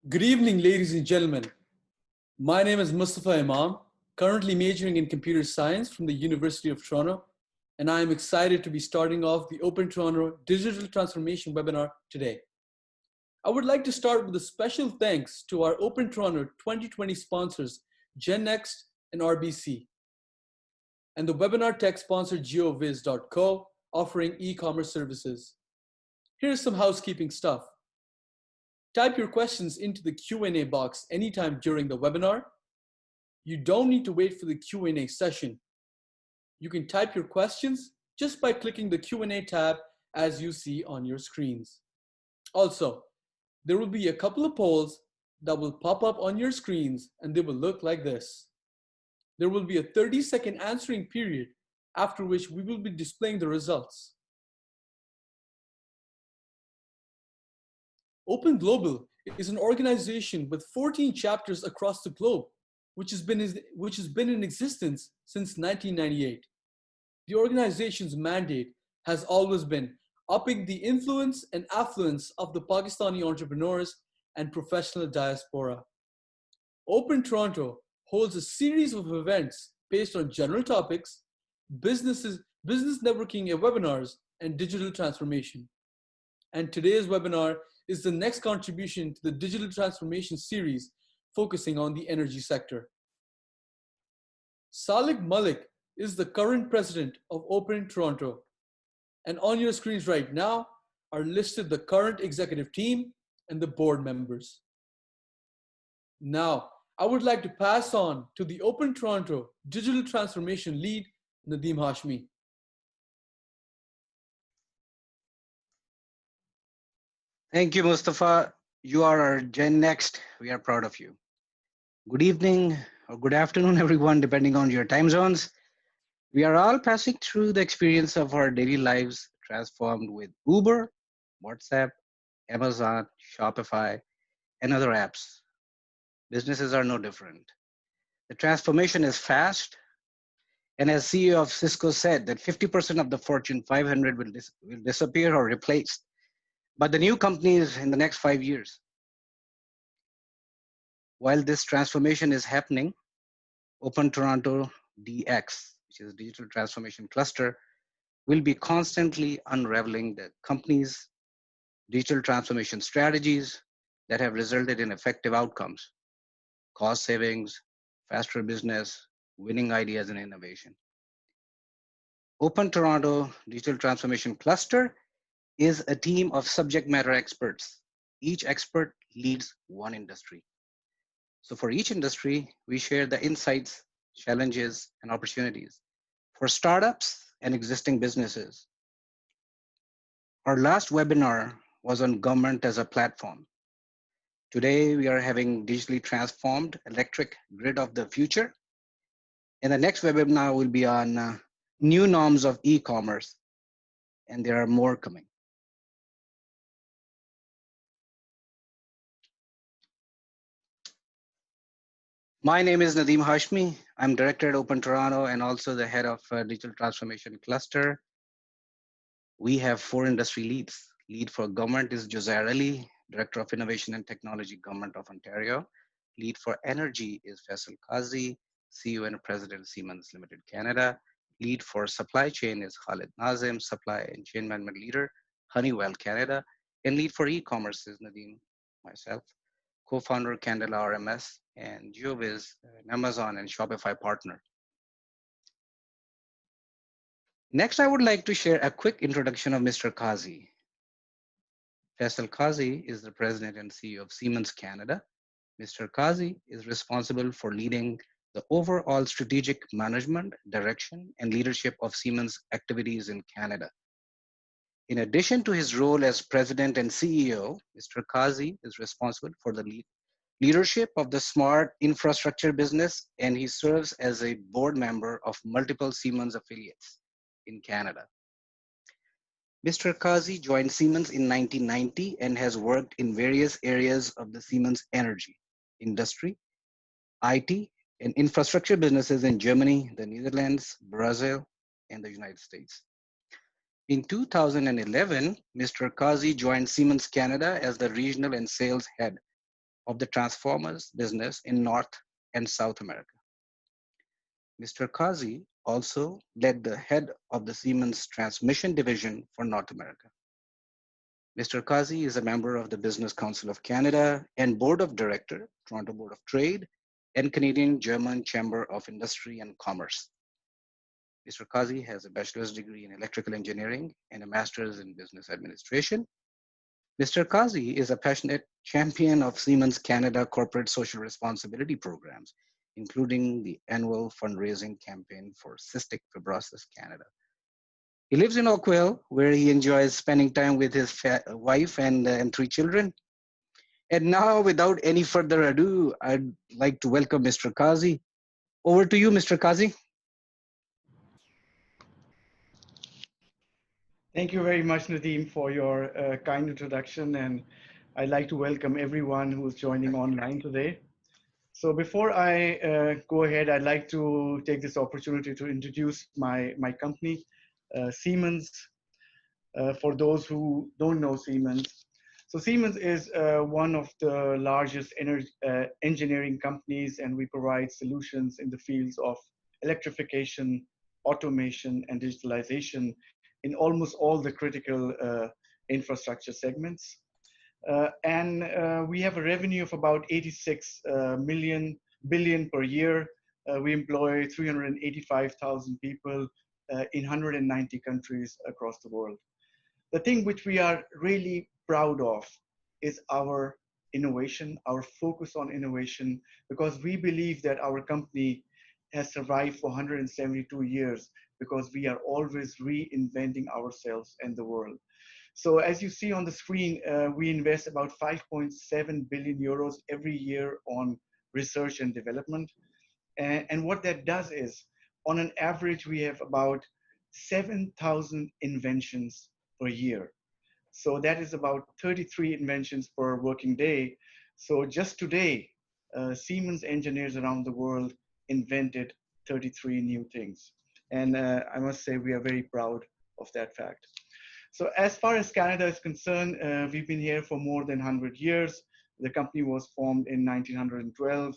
Good evening, ladies and gentlemen. My name is Mustafa Imam, currently majoring in computer science from the University of Toronto, and I am excited to be starting off the Open Toronto Digital Transformation webinar today. I would like to start with a special thanks to our Open Toronto 2020 sponsors, GenNext and RBC, and the webinar tech sponsor GeoViz.co, offering e-commerce services. Here's some housekeeping stuff. Type your questions into the Q&A box anytime during the webinar. You don't need to wait for the Q&A session. You can type your questions just by clicking the Q&A tab as you see on your screens. Also, there will be a couple of polls that will pop up on your screens and they will look like this. There will be a 30-second answering period, after which we will be displaying the results. Open Global is an organization with 14 chapters across the globe, which has been in existence since 1998. The organization's mandate has always been upping the influence and affluence of the Pakistani entrepreneurs and professional diaspora. Open Toronto holds a series of events based on general topics, business networking and webinars, and digital transformation. And today's webinar is the next contribution to the digital transformation series focusing on the energy sector. Salik Malik is the current president of Open Toronto. And on your screens right now are listed the current executive team and the board members. Now, I would like to pass on to the Open Toronto Digital Transformation Lead, Nadeem Hashmi. Thank you, Mustafa. You are our Gen Next. We are proud of you. Good evening or good afternoon, everyone, depending on your time zones. We are all passing through the experience of our daily lives transformed with Uber, WhatsApp, Amazon, Shopify, and other apps. Businesses are no different. The transformation is fast. And as CEO of Cisco said, that 50% of the Fortune 500 will disappear or replaced. But the new companies in the next 5 years. While this transformation is happening, Open Toronto DX, which is Digital Transformation Cluster, will be constantly unraveling the company's digital transformation strategies that have resulted in effective outcomes, cost savings, faster business, winning ideas, and innovation. Open Toronto Digital Transformation Cluster is a team of subject matter experts. Each expert leads one industry. So for each industry, we share the insights, challenges, and opportunities for startups and existing businesses. Our last webinar was on government as a platform. Today, we are having digitally transformed electric grid of the future. And the next webinar will be on new norms of e-commerce. And there are more coming. My name is Nadeem Hashmi. I'm director at Open Toronto and also the head of Digital Transformation Cluster. We have 4 industry leads. Lead for government is Josiah Ali, Director of Innovation and Technology, Government of Ontario. Lead for energy is Faisal Qazi, CEO and President, Siemens Limited, Canada. Lead for supply chain is Khalid Nazim, Supply and Chain Management Leader, Honeywell, Canada. And lead for e-commerce is Nadeem, myself, co-founder, Candela RMS, and GeoViz, an Amazon and Shopify partner. Next, I would like to share a quick introduction of Mr. Qazi. Faisal Qazi is the president and CEO of Siemens Canada. Mr. Qazi is responsible for leading the overall strategic management, direction, and leadership of Siemens activities in Canada. In addition to his role as president and CEO, Mr. Qazi is responsible for the leadership of the smart infrastructure business, and he serves as a board member of multiple Siemens affiliates in Canada. Mr. Qazi joined Siemens in 1990 and has worked in various areas of the Siemens energy, industry, IT, and infrastructure businesses in Germany, the Netherlands, Brazil, and the United States. In 2011, Mr. Qazi joined Siemens Canada as the regional and sales head of the transformers business in North and South America. Mr. Kazi also led the head of the Siemens Transmission Division for North America. Mr. Kazi is a member of the Business Council of Canada and Board of Director, Toronto Board of Trade, and Canadian German Chamber of Industry and Commerce. Mr. Kazi has a bachelor's degree in electrical engineering and a master's in business administration. Mr. Kazi is a passionate champion of Siemens Canada corporate social responsibility programs, including the annual fundraising campaign for Cystic Fibrosis Canada. He lives in Oakville, where he enjoys spending time with his wife and three children. And now, without any further ado, I'd like to welcome Mr. Kazi. Over to you, Mr. Kazi. Thank you very much, Nadeem, for your kind introduction. And I'd like to welcome everyone who's joining online today. So before I go ahead, I'd like to take this opportunity to introduce my company, Siemens. For those who don't know Siemens, so Siemens is one of the largest engineering companies, and we provide solutions in the fields of electrification, automation, and digitalization in almost all the critical infrastructure segments. We have a revenue of about 86 billion per year. We employ 385,000 people in 190 countries across the world. The thing which we are really proud of is our innovation, our focus on innovation, because we believe that our company has survived for 172 years because we are always reinventing ourselves and the world. So as you see on the screen, we invest about 5.7 billion euros every year on research and development. And what that does is, on an average, we have about 7,000 inventions per year. So that is about 33 inventions per working day. So just today, Siemens engineers around the world invented 33 new things. And I must say we are very proud of that fact. So as far as Canada is concerned, we've been here for more than 100 years. The company was formed in 1912,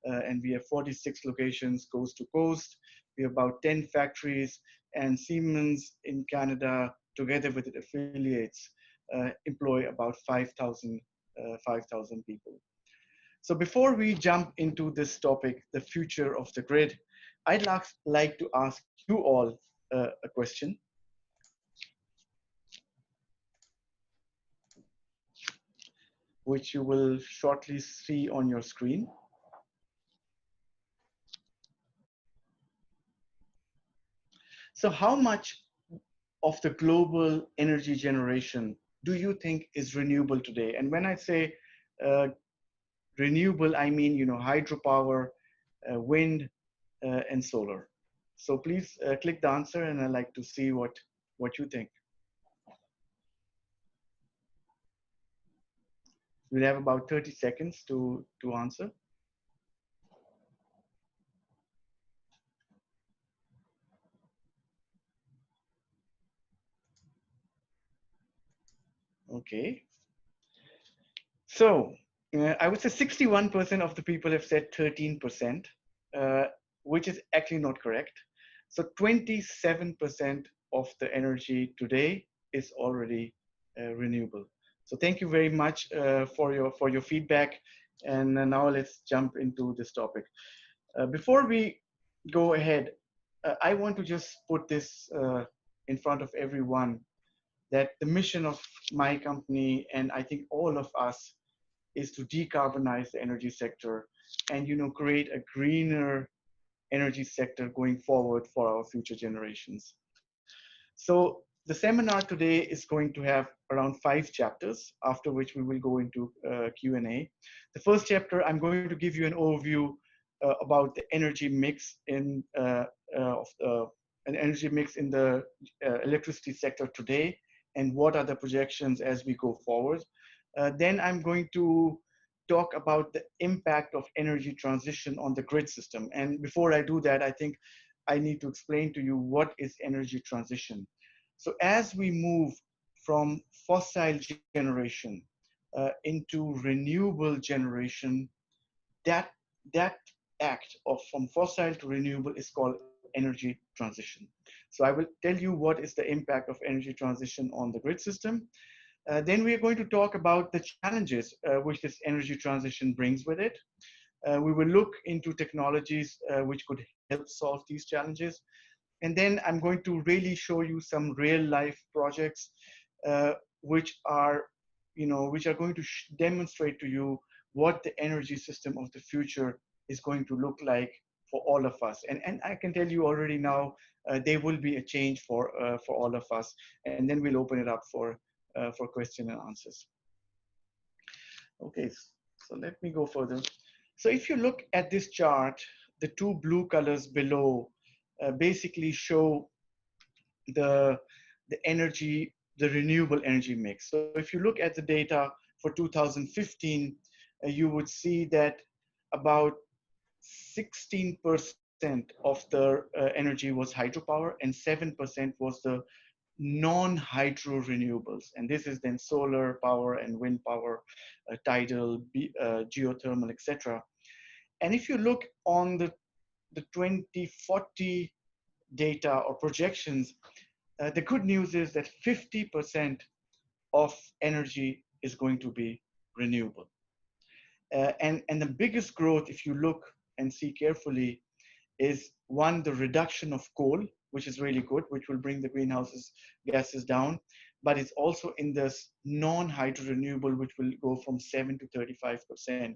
and we have 46 locations coast to coast. We have about 10 factories, and Siemens in Canada, together with its affiliates, employ about 5,000 people. So before we jump into this topic, the future of the grid, I'd like to ask you all a question. Which you will shortly see on your screen. So how much of the global energy generation do you think is renewable today? And when I say renewable, I mean, hydropower, wind, and solar. So please click the answer, and I'd like to see what you think. We'll have about 30 seconds to answer. Okay. So I would say 61% of the people have said 13%, which is actually not correct. So 27% of the energy today is already renewable. So thank you very much for your feedback. And now let's jump into this topic. Before we go ahead, I want to just put this in front of everyone, that the mission of my company, and I think all of us, is to decarbonize the energy sector and create a greener energy sector going forward for our future generations. So the seminar today is going to have around 5 chapters, after which we will go into Q&A. The first chapter, I'm going to give you an overview about the energy mix in the electricity sector today, and what are the projections as we go forward. Then I'm going to talk about the impact of energy transition on the grid system. And before I do that, I think I need to explain to you what is energy transition. So as we move from fossil generation into renewable generation, that that act of from fossil to renewable is called energy transition. So I will tell you what is the impact of energy transition on the grid system. Then we are going to talk about the challenges which this energy transition brings with it. We will look into technologies which could help solve these challenges. And then I'm going to really show you some real life projects uh, which are, which are going to demonstrate to you what the energy system of the future is going to look like for all of us. And I can tell you already now, there will be a change for all of us. And then we'll open it up for question and answers. Okay, so let me go further. So if you look at this chart, the two blue colors below basically show the, the energy, the renewable energy mix. So if you look at the data for 2015, you would see that about 16% of the energy was hydropower and 7% was the non-hydro renewables. And this is then solar power and wind power, tidal, geothermal, etc. And if you look on the 2040 data or projections, the good news is that 50% of energy is going to be renewable. And the biggest growth, if you look and see carefully, is one, the reduction of coal, which is really good, which will bring the greenhouse gases down, but it's also in this non-hydro renewable, which will go from 7 to 35%,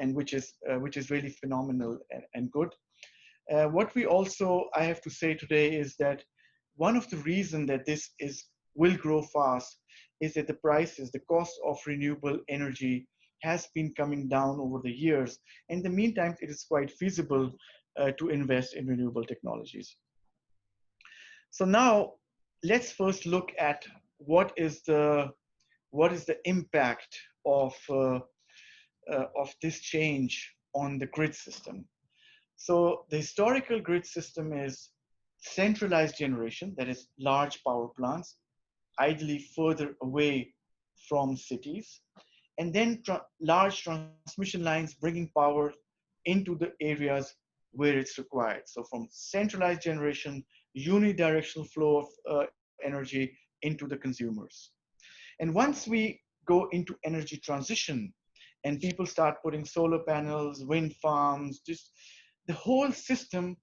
and which is really phenomenal and good. What we also, I have to say today, is that one of the reasons that this will grow fast is that the prices, the cost of renewable energy has been coming down over the years. In the meantime, it is quite feasible to invest in renewable technologies. So now let's first look at what is the impact of this change on the grid system. So the historical grid system is centralized generation, that is large power plants, ideally further away from cities, and then large transmission lines bringing power into the areas where it's required. So from centralized generation, unidirectional flow of energy into the consumers. And once we go into energy transition and people start putting solar panels, wind farms, just the whole system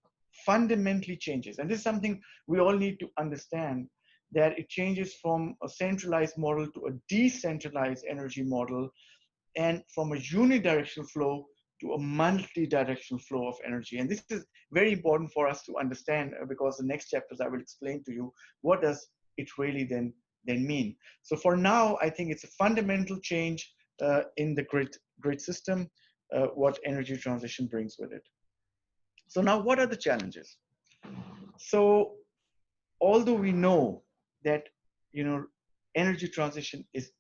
fundamentally changes. And this is something we all need to understand, that it changes from a centralized model to a decentralized energy model, and from a unidirectional flow to a multi-directional flow of energy. And this is very important for us to understand, because the next chapters I will explain to you what does it really then mean. So for now, I think it's a fundamental change in the grid system, what energy transition brings with it. So now, what are the challenges? So although we know that, energy transition it's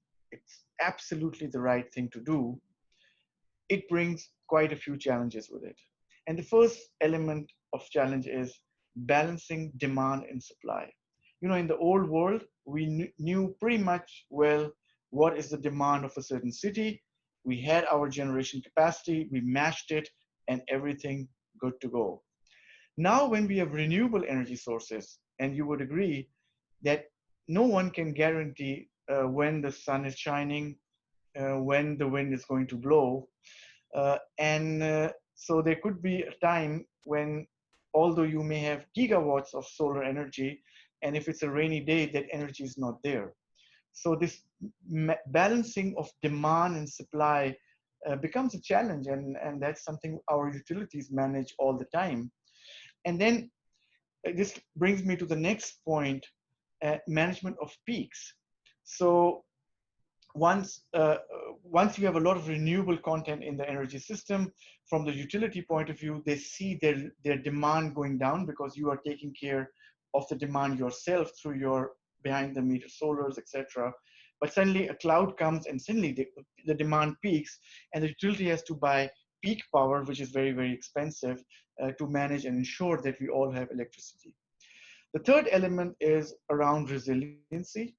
absolutely the right thing to do, it brings quite a few challenges with it. And the first element of challenge is balancing demand and supply. In the old world, we knew pretty much well what is the demand of a certain city. We had our generation capacity, we matched it, and everything good to go. Now, when we have renewable energy sources, and you would agree that no one can guarantee when the sun is shining, when the wind is going to blow, and so there could be a time when, although you may have gigawatts of solar energy, and if it's a rainy day, that energy is not there. So this balancing of demand and supply becomes a challenge, and that's something our utilities manage all the time. And then this brings me to the next point, management of peaks. So once you have a lot of renewable content in the energy system, from the utility point of view, they see their demand going down because you are taking care of the demand yourself through your behind the meter solars, etc. But suddenly a cloud comes and suddenly the demand peaks, and the utility has to buy peak power, which is very, very expensive to manage and ensure that we all have electricity. The third element is around resiliency.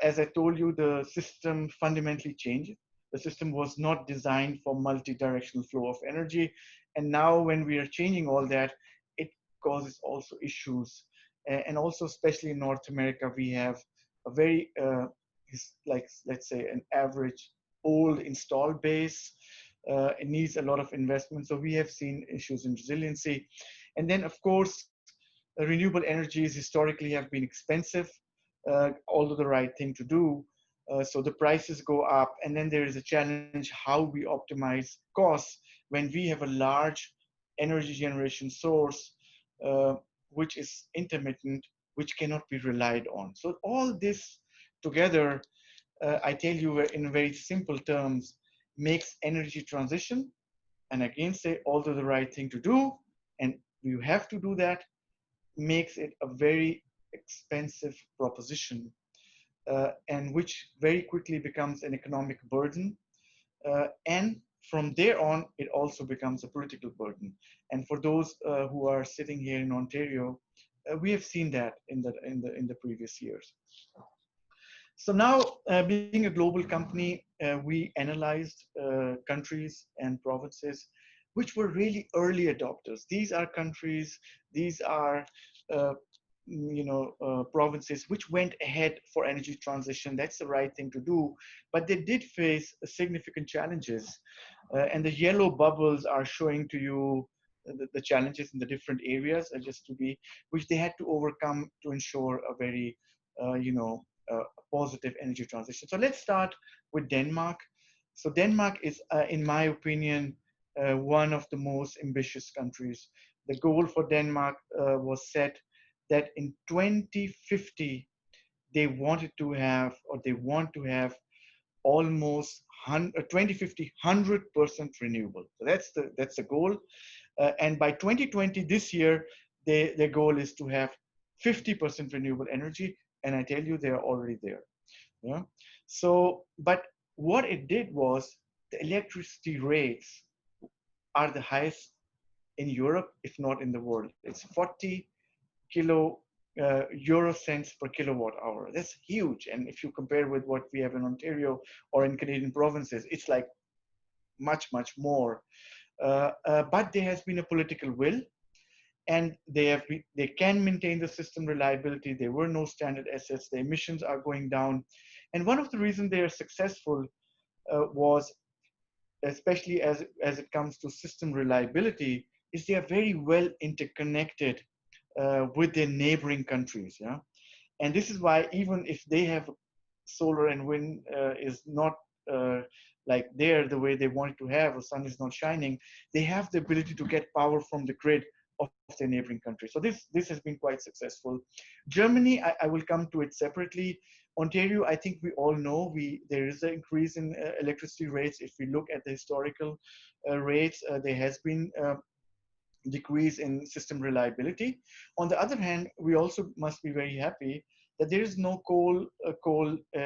As I told you, the system fundamentally changed. The system was not designed for multi-directional flow of energy. And now when we are changing all that, it causes also issues. And also, especially in North America, we have a very, like, let's say, an average old installed base. It needs a lot of investment. So we have seen issues in resiliency. And then, of course, renewable energies historically have been expensive, although the right thing to do. So the prices go up, and then there is a challenge how we optimize costs when we have a large energy generation source, uh, which is intermittent, which cannot be relied on. So all this together, I tell you in very simple terms, makes energy transition, and again say, although the right thing to do, and you have to do that, makes it a very expensive proposition, and which very quickly becomes an economic burden. And from there on, it also becomes a political burden. And for those who are sitting here in Ontario, we have seen that in the previous years. So now, being a global company, we analyzed countries and provinces which were really early adopters. These are countries, these are uh, provinces which went ahead for energy transition. That's the right thing to do, but they did face significant challenges. And the yellow bubbles are showing to you the challenges in the different areas, just to be, which they had to overcome to ensure a very, positive energy transition. So let's start with Denmark. So Denmark is, in my opinion, one of the most ambitious countries. The goal for Denmark was set that in 2050, they wanted to have, or they want to have almost 2050, 100% renewable. So that's the goal. And by 2020, this year, their goal is to have 50% renewable energy. And I tell you, they're already there. Yeah. So, but what it did was the electricity rates are the highest in Europe, if not in the world. It's 40 kilo euro cents per kilowatt hour. That's huge. And if you compare with what we have in Ontario or in Canadian provinces, it's like much, much more. But there has been a political will, and they can maintain the system reliability. There were no standard assets. The emissions are going down. And one of the reasons they are successful was, especially as it comes to system reliability, is they are very well interconnected with their neighboring countries. Yeah, and this is why even if they have solar and wind is not uh, like there the way they want it to have, or sun is not shining, they have the ability to get power from the grid of their neighboring country. So this has been quite successful. Germany, I will come to it separately. Ontario, I think we all know there is an increase in electricity rates. If we look at the historical rates, there has been decrease in system reliability. On the other hand, we also must be very happy that there is no coal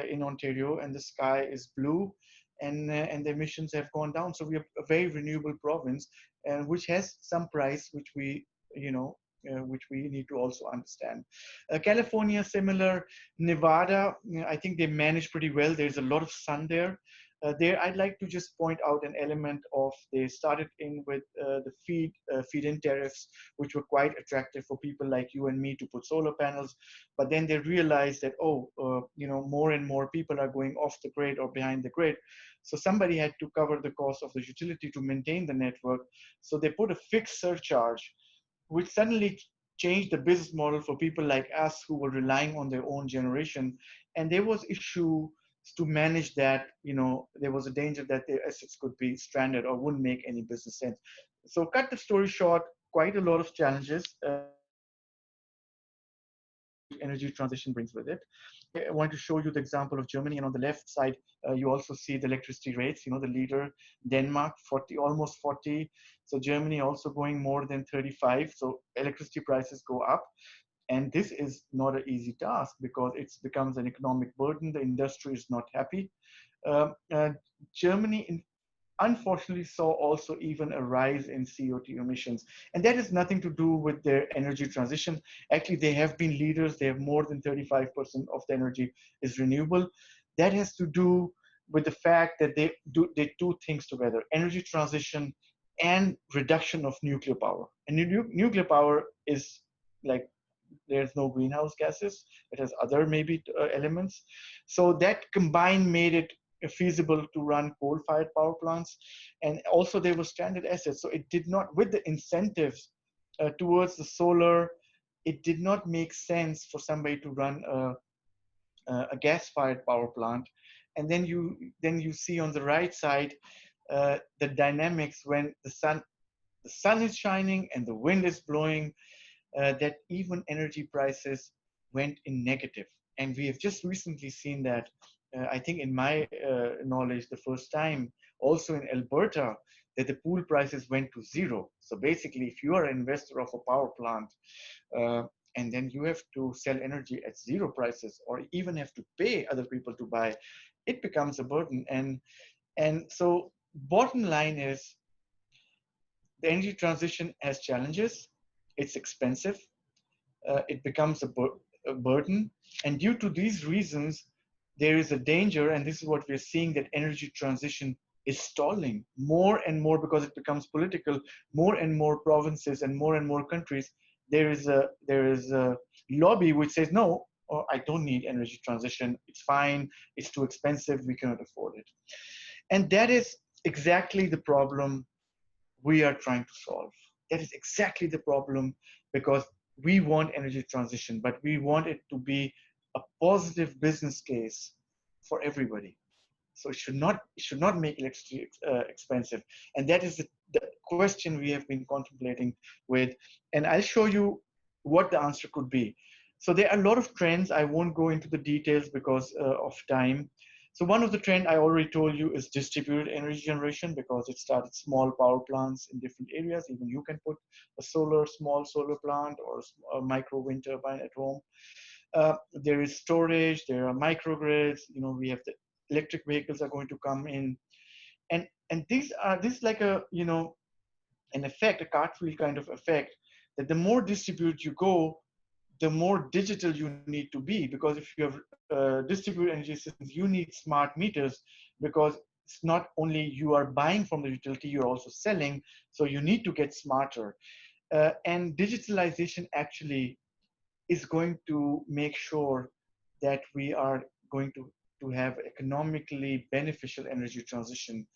in Ontario, and the sky is blue, and the emissions have gone down. So we have a very renewable province, which has some price, which we which we need to also understand. California, similar. Nevada, I think they manage pretty well. There's a lot of sun there. There, I'd like to just point out an element of, they started in with the feed-in tariffs, which were quite attractive for people like you and me to put solar panels. But then they realized that, more and more people are going off the grid or behind the grid. So somebody had to cover the cost of the utility to maintain the network. So they put a fixed surcharge, which suddenly changed the business model for people like us who were relying on their own generation. And there was issue to manage that. There was a danger that their assets could be stranded or wouldn't make any business sense. So cut the story short, quite a lot of challenges which energy transition brings with it. I want to show you the example of Germany, and on the left side, you also see the electricity rates. The leader, Denmark, 40, almost 40. So Germany also going more than 35. So electricity prices go up. And this is not an easy task because it becomes an economic burden. The industry is not happy. Um, uh, Germany unfortunately saw also even a rise in CO2 emissions. And that has nothing to do with their energy transition. Actually, they have been leaders. They have more than 35% of the energy is renewable. That has to do with the fact that they do two things together: energy transition and reduction of nuclear power. And nuclear power is like, there's no greenhouse gases. It has other maybe elements. So that combined made it feasible to run coal-fired power plants. And also there were stranded assets. So it did not, with the incentives towards the solar, it did not make sense for somebody to run a gas-fired power plant. And then you see on the right side the dynamics when the sun is shining and the wind is blowing, that even energy prices went in negative. And we have just recently seen that, I think in my knowledge, the first time also in Alberta, that the pool prices went to zero. So basically, if you are an investor of a power plant, uh, and then you have to sell energy at zero prices or even have to pay other people to buy, it becomes a burden. And so bottom line is, the energy transition has challenges. It's expensive. It becomes a burden. And due to these reasons, there is a danger, and this is what we're seeing, that energy transition is stalling more and more because it becomes political. More and more provinces and more countries, there is a lobby which says, no, or I don't need energy transition. It's fine. It's too expensive. We cannot afford it. And that is exactly the problem we are trying to solve. That is exactly the problem, because we want energy transition, but we want it to be a positive business case for everybody. So it should not make electricity expensive, and that is the question we have been contemplating with. And I'll show you what the answer could be. So there are a lot of trends. I won't go into the details because of time. So one of the trend I already told you is distributed energy generation, because it started small power plants in different areas. Even you can put a small solar plant or a micro wind turbine at home. There is storage, there are microgrids, we have the electric vehicles are going to come in. And this is like an effect, a cartwheel kind of effect, that the more distributed you go, the more digital you need to be. Because if you have distributed energy systems, you need smart meters, because it's not only you are buying from the utility, you're also selling. So you need to get smarter. And digitalization actually is going to make sure that we are going to have economically beneficial energy transition.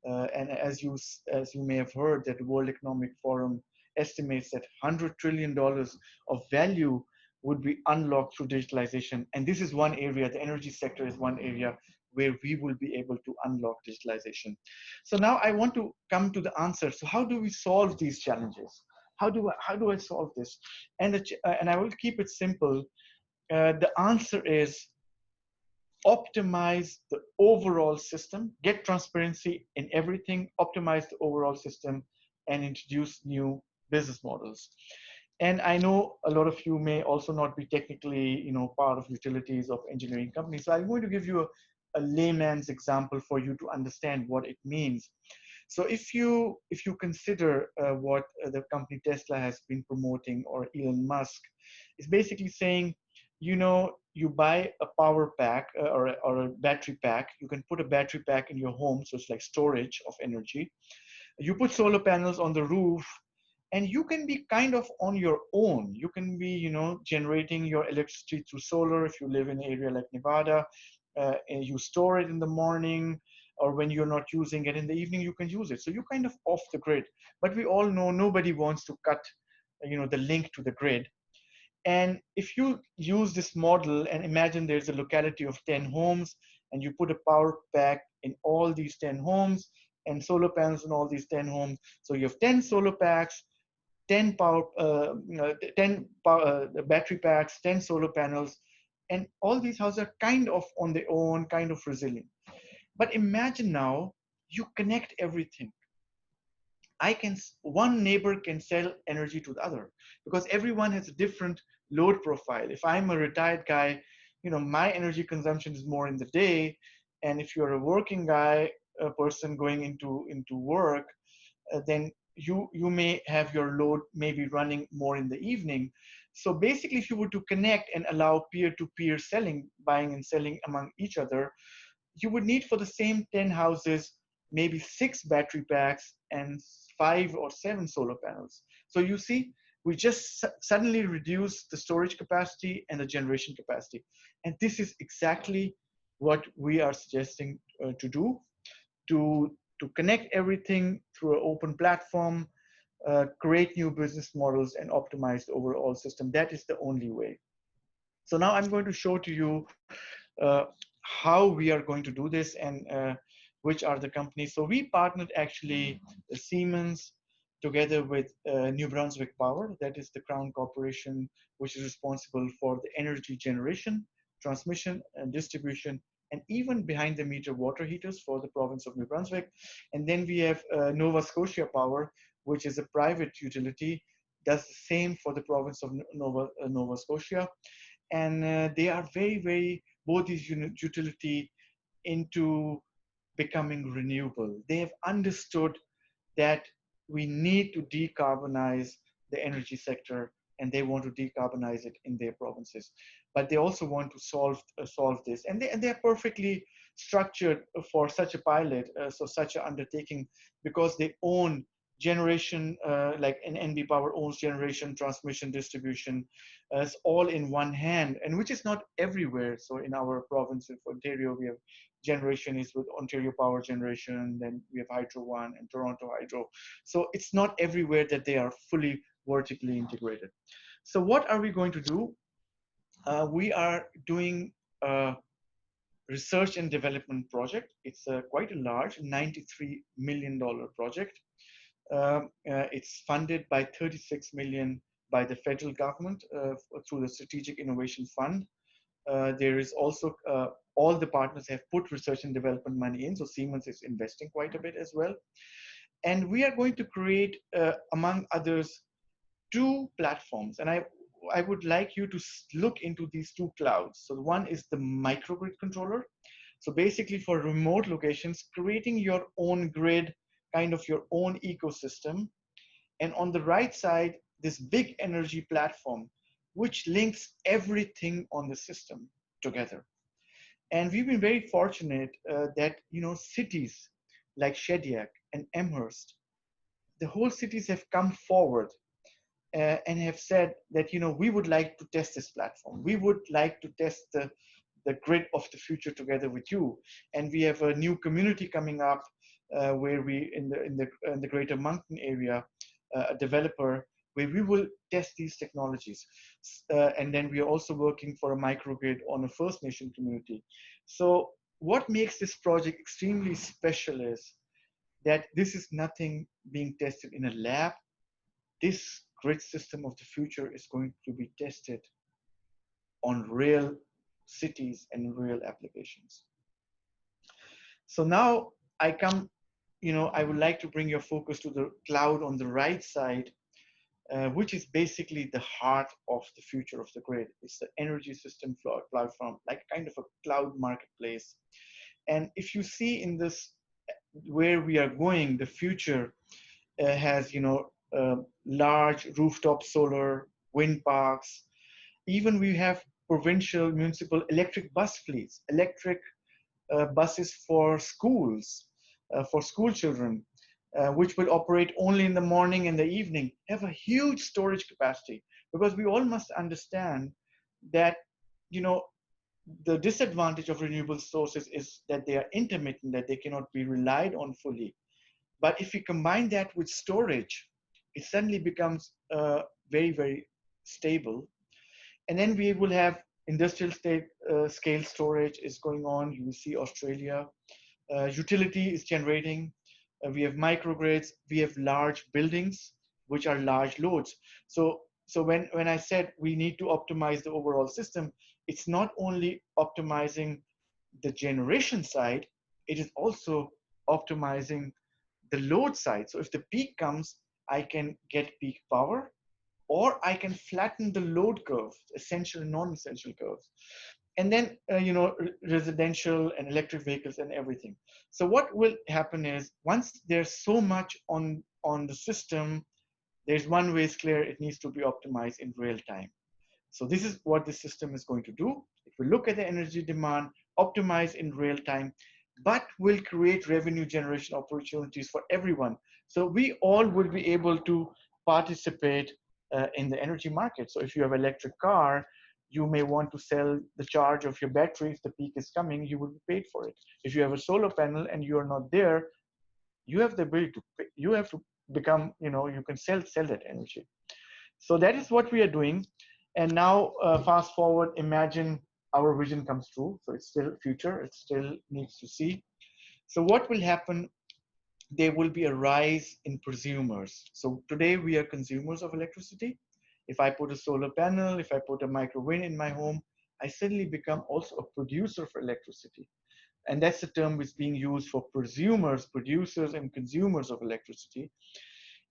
And as you may have heard, that the World Economic Forum estimates that $100 trillion of value would be unlocked through digitalization. And this is one area, the energy sector is one area where we will be able to unlock digitalization. So now I want to come to the answer. So how do we solve these challenges? How do I solve this? And I will keep it simple. The answer is optimize the overall system, get transparency in everything, optimize the overall system, and introduce new business models. And I know a lot of you may also not be technically, part of utilities of engineering companies. So I'm going to give you a layman's example for you to understand what it means. So if you consider what the company Tesla has been promoting, or Elon Musk, is basically saying, you buy a power pack or a battery pack. You can put a battery pack in your home, so it's like storage of energy. You put solar panels on the roof, and you can be kind of on your own. You can be, generating your electricity through solar if you live in an area like Nevada. And you store it in the morning, or when you're not using it in the evening, you can use it. So you're kind of off the grid. But we all know nobody wants to cut, the link to the grid. And if you use this model and imagine there's a locality of 10 homes, and you put a power pack in all these 10 homes and solar panels in all these 10 homes. So you have 10 solar packs, 10 battery packs, 10 solar panels, and all these houses are kind of on their own, kind of resilient. But imagine now you connect everything. One neighbor can sell energy to the other, because everyone has a different load profile. If I'm a retired guy, my energy consumption is more in the day. And if you're a working guy, person going into work, then you may have your load maybe running more in the evening. So basically, if you were to connect and allow peer-to-peer selling, buying and selling among each other, you would need for the same 10 houses maybe 6 battery packs and 5 or 7 solar panels. So you see, we just suddenly reduce the storage capacity and the generation capacity. And this is exactly what we are suggesting to do, to connect everything through an open platform, create new business models, and optimize the overall system. That is the only way. So now I'm going to show to you how we are going to do this, and which are the companies. So we partnered actually Siemens together with New Brunswick Power, that is the Crown Corporation, which is responsible for the energy generation, transmission, and distribution, and even behind the meter water heaters for the province of New Brunswick. And then we have Nova Scotia Power, which is a private utility, does the same for the province of Nova Scotia. And they are very, both these utility into becoming renewable. They have understood that we need to decarbonize the energy sector, and they want to decarbonize it in their provinces. But they also want to solve this, and they're perfectly structured for such a pilot, so such an undertaking, because they own generation, like an NB Power owns generation, transmission, distribution, all in one hand, and which is not everywhere. So in our province of Ontario, we have generation is with Ontario Power Generation, then we have Hydro One and Toronto Hydro. So it's not everywhere that they are fully vertically integrated. So what are we going to do? We are doing a research and development project. It's quite a large $93 million project. It's funded by 36 million by the federal government through the Strategic Innovation Fund. There is also all the partners have put research and development money in, so Siemens is investing quite a bit as well. And we are going to create, among others, 2 platforms. And I would like you to look into these 2 clouds. So one is the microgrid controller. So basically for remote locations, creating your own grid, kind of your own ecosystem. And on the right side, this big energy platform, which links everything on the system together. And we've been very fortunate that, cities like Shediac and Amherst, the whole cities have come forward and have said that, we would like to test this platform. We would like to test the grid of the future together with you. And we have a new community coming up where we, in the Greater Moncton area, a developer, where we will test these technologies. And then we are also working for a microgrid on a First Nation community. So what makes this project extremely special is that this is nothing being tested in a lab. This grid system of the future is going to be tested on real cities and real applications. So now I come, I would like to bring your focus to the cloud on the right side, which is basically the heart of the future of the grid. It's the energy system platform, like kind of a cloud marketplace. And if you see in this, where we are going, the future has, large rooftop solar, wind parks. Even we have provincial municipal electric bus fleets, electric buses for schools, for school children, which will operate only in the morning and the evening, have a huge storage capacity. Because we all must understand that, the disadvantage of renewable sources is that they are intermittent, that they cannot be relied on fully. But if we combine that with storage, it suddenly becomes very stable. And then we will have industrial scale storage is going on. You will see Australia. Utility is generating. We have microgrids. We have large buildings, which are large loads. So when I said we need to optimize the overall system, it's not only optimizing the generation side, it is also optimizing the load side. So if the peak comes, I can get peak power, or I can flatten the load curve, essential and non-essential curves. and then residential and electric vehicles and everything. So what will happen is, once there's so much on the system, there's one way is clear: it needs to be optimized in real time. So this is what the system is going to do. It will look at the energy demand, optimize in real time, but will create revenue generation opportunities for everyone. So we all will be able to participate in the energy market. So if you have an electric car, you may want to sell the charge of your battery. If the peak is coming, you will be paid for it. If you have a solar panel and you are not there, you have the ability to pay, you have to become, you can sell that energy. So that is what we are doing. And now, fast forward, imagine our vision comes true. So it's still future, it still needs to see. So what will happen? There will be a rise in prosumers. So today we are consumers of electricity. If I put a solar panel, if I put a microwind in my home, I suddenly become also a producer for electricity. And that's the term which is being used for prosumers, producers and consumers of electricity.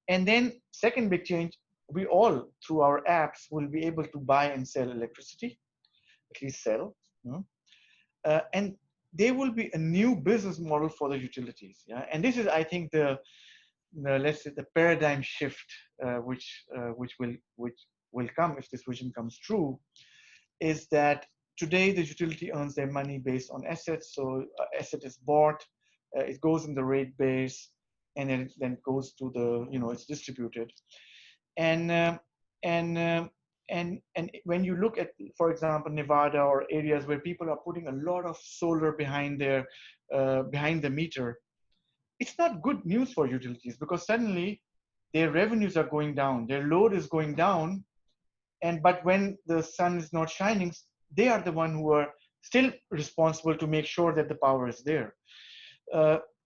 And then second big change, we all, through our apps, will be able to buy and sell electricity, at least sell. And there will be a new business model for the utilities. Yeah? And this is, I think, the let's say the paradigm shift, which will come if this vision comes true, is that today the utility earns their money based on assets. So asset is bought, it goes in the rate base, and then it goes to the, it's distributed. And and when you look at, for example, Nevada or areas where people are putting a lot of solar behind behind the meter, it's not good news for utilities, because suddenly their revenues are going down, their load is going down, but when the sun is not shining, they are the one who are still responsible to make sure that the power is there.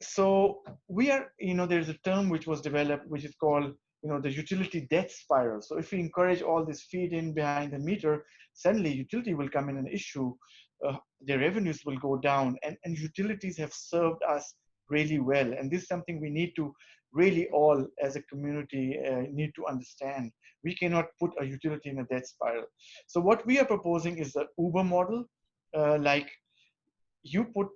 So we are, there's a term which was developed, which is called, the utility death spiral. So if we encourage all this feed in behind the meter, suddenly utility will come in an issue, their revenues will go down, and utilities have served us really well. And this is something we need to really all as a community need to understand. We cannot put a utility in a death spiral. So what we are proposing is the Uber model, like you put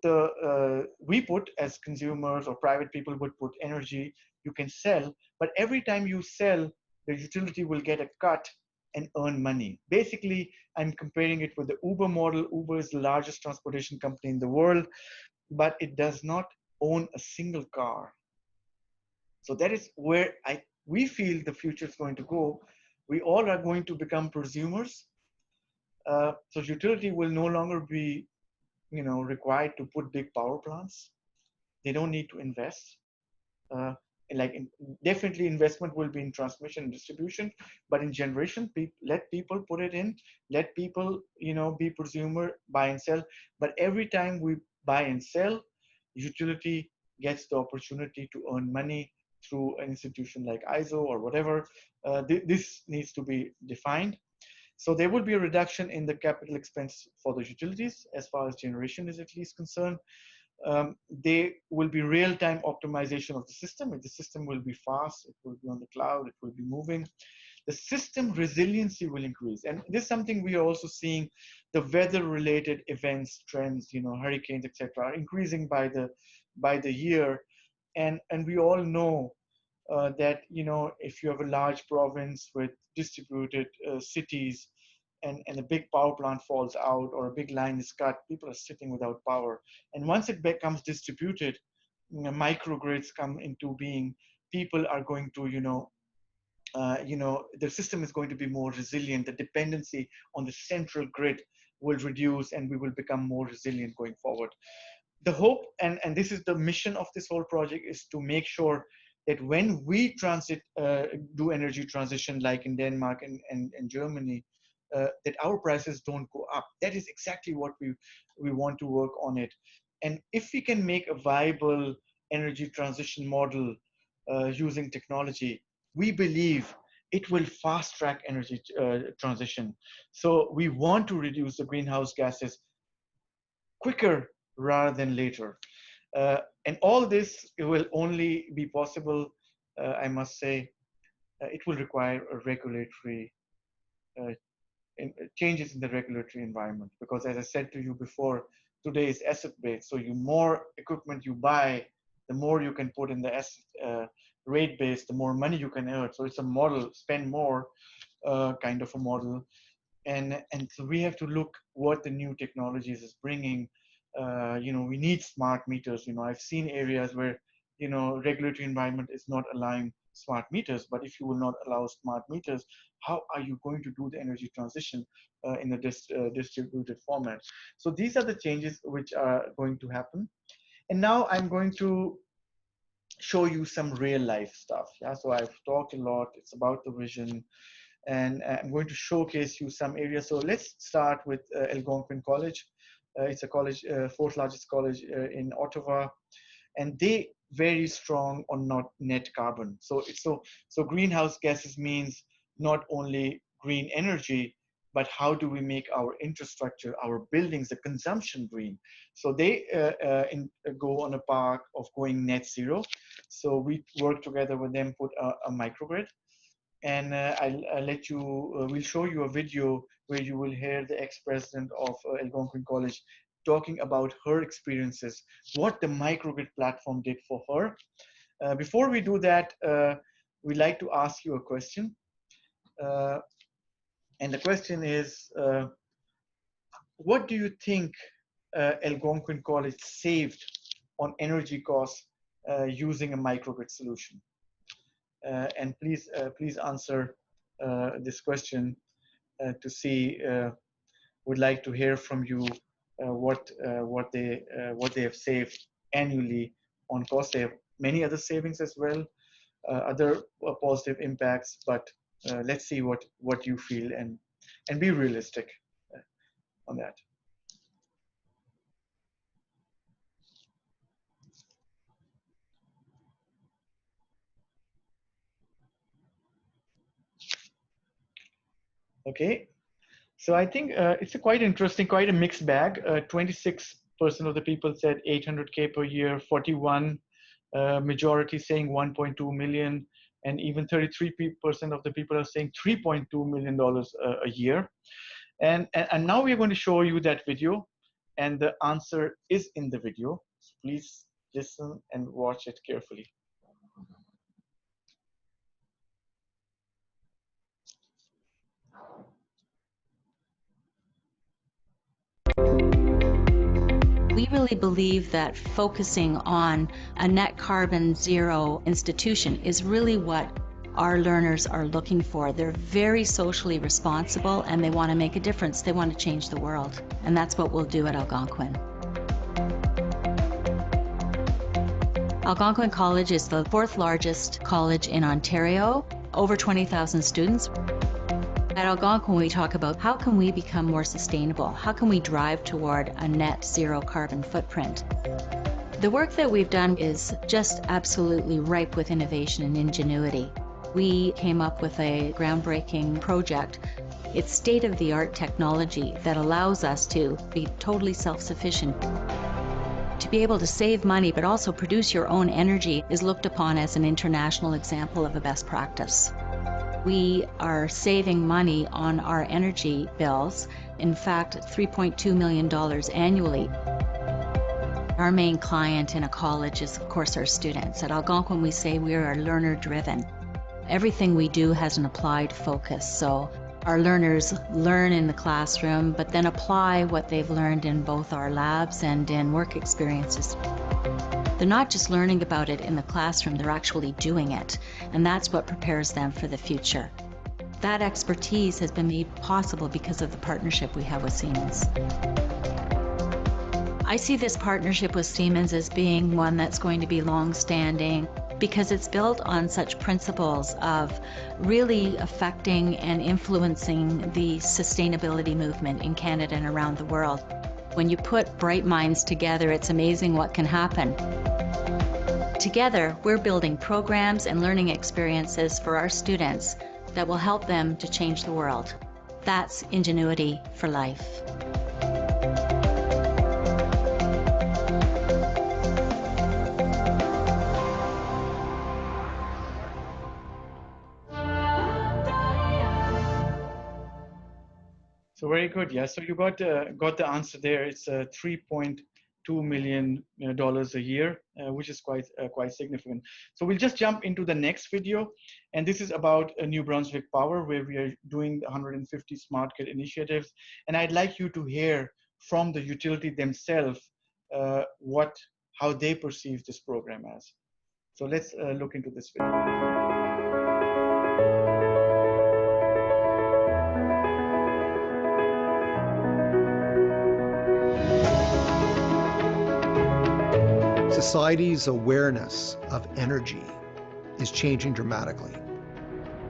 we put as consumers or private people would put energy, you can sell, but every time you sell, the utility will get a cut and earn money. Basically, I'm comparing it with the Uber model. Uber is the largest transportation company in the world, but it does not own a single car. So that is where we feel the future is going to go. We all are going to become prosumers. So utility will no longer be required to put big power plants. They don't need to invest. Uh, Definitely investment will be in transmission and distribution, but in generation, let people put it in, let people, be prosumer, buy and sell. But every time we buy and sell, utility gets the opportunity to earn money through an institution like ISO or whatever. This needs to be defined. So there will be a reduction in the capital expense for the utilities as far as generation is at least concerned. There will be real-time optimization of the system. The system will be fast, it will be on the cloud, it will be moving. The system resiliency will increase. And this is something we are also seeing. The weather-related events, trends, hurricanes, etc., are increasing by the year. And we all know that, if you have a large province with distributed cities, and a big power plant falls out or a big line is cut, people are sitting without power. And once it becomes distributed, microgrids come into being. People are going to, the system is going to be more resilient. The dependency on the central grid will reduce, and we will become more resilient going forward. The hope, and this is the mission of this whole project, is to make sure that when we do energy transition, like in Denmark and Germany, that our prices don't go up. That is exactly what we want to work on it. And if we can make a viable energy transition model using technology, we believe it will fast track energy transition. So we want to reduce the greenhouse gases quicker rather than later. And all this, it will only be possible, I must say, it will require a regulatory changes in the regulatory environment. Because as I said to you before, today is asset-based. So you more equipment you buy, the more you can put in the asset rate base, the more money you can earn. So it's a model, spend more kind of a model. And so we have to look what the new technologies is bringing. We need smart meters. I've seen areas where, regulatory environment is not allowing smart meters, but if you will not allow smart meters, how are you going to do the energy transition in a distributed format? So these are the changes which are going to happen. And now I'm going to show you some real life stuff. Yeah, so I've talked a lot. It's about the vision, and I'm going to showcase you some areas. So let's start with Algonquin College. It's a college, fourth largest college in Ottawa, and they very strong on not net carbon. So greenhouse gases means not only green energy, but how do we make our infrastructure, our buildings, the consumption green? So they go on a path of going net zero. So we work together with them, put a microgrid. And I'll let you, we'll show you a video where you will hear the ex-president of Algonquin College talking about her experiences, what the microgrid platform did for her. Before we do that, we'd like to ask you a question. And the question is, what do you think Algonquin College saved on energy costs using a microgrid solution? And please answer this question to see. Would like to hear from you what they have saved annually on cost. They have many other savings as well, other positive impacts. But let's see what you feel and be realistic on that. Okay, so I think it's a quite interesting, quite a mixed bag. 26% of the people said 800K per year, 41 majority saying 1.2 million, and even 33% of the people are saying $3.2 million a year. And now we're going to show you that video, and the answer is in the video. So please listen and watch it carefully. We really believe that focusing on a net carbon zero institution is really what our learners are looking for. They're very socially responsible and they want to make a difference. They want to change the world. And that's what we'll do at Algonquin. Algonquin College is the fourth largest college in Ontario, over 20,000 students. At Algonquin, we talk about how can we become more sustainable? How can we drive toward a net zero carbon footprint? The work that we've done is just absolutely ripe with innovation and ingenuity. We came up with a groundbreaking project. It's state-of-the-art technology that allows us to be totally self-sufficient. To be able to save money but also produce your own energy is looked upon as an international example of a best practice. We are saving money on our energy bills, in fact, $3.2 million annually. Our main client in a college is, of course, our students. At Algonquin, we say we are learner-driven. Everything we do has an applied focus, so our learners learn in the classroom, but then apply what they've learned in both our labs and in work experiences. They're not just learning about it in the classroom, they're actually doing it, and that's what prepares them for the future. That expertise has been made possible because of the partnership we have with Siemens. I see this partnership with Siemens as being one that's going to be long-standing because it's built on such principles of really affecting and influencing the sustainability movement in Canada and around the world. When you put bright minds together, it's amazing what can happen. Together, we're building programs and learning experiences for our students that will help them to change the world. That's ingenuity for life. very good. Yeah, so you got the answer there. It's $3.2 million a year, which is quite significant. So we'll just jump into the next video, and this is about New Brunswick Power, where we are doing the 150 smart grid initiatives. And I'd like you to hear from the utility themselves how they perceive this program as. So let's look into this video. Society's awareness of energy is changing dramatically.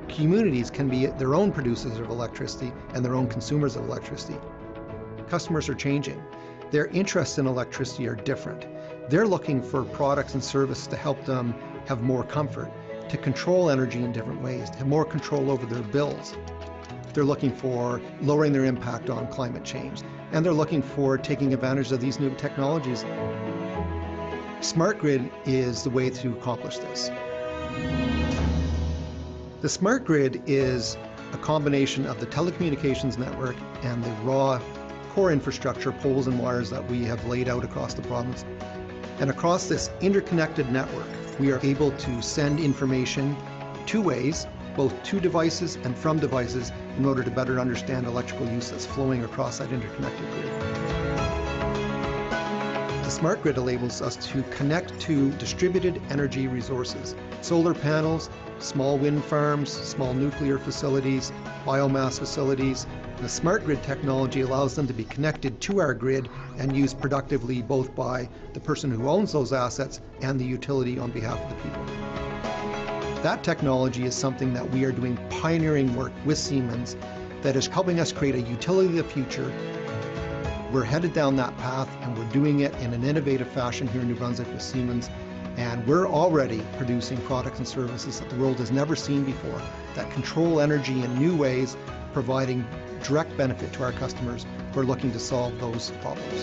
Communities can be their own producers of electricity and their own consumers of electricity. Customers are changing. Their interests in electricity are different. They're looking for products and services to help them have more comfort, to control energy in different ways, to have more control over their bills. They're looking for lowering their impact on climate change, and they're looking for taking advantage of these new technologies. Smart grid is the way to accomplish this. The smart grid is a combination of the telecommunications network and the raw core infrastructure, poles and wires that we have laid out across the province. And across this interconnected network, we are able to send information two ways, both to devices and from devices, in order to better understand electrical use that's flowing across that interconnected grid. The smart grid enables us to connect to distributed energy resources, solar panels, small wind farms, small nuclear facilities, biomass facilities. The smart grid technology allows them to be connected to our grid and used productively both by the person who owns those assets and the utility on behalf of the people. That technology is something that we are doing pioneering work with Siemens that is helping us create a utility of the future. We're headed down that path, and we're doing it in an innovative fashion here in New Brunswick with Siemens. And we're already producing products and services that the world has never seen before that control energy in new ways, providing direct benefit to our customers who are looking to solve those problems.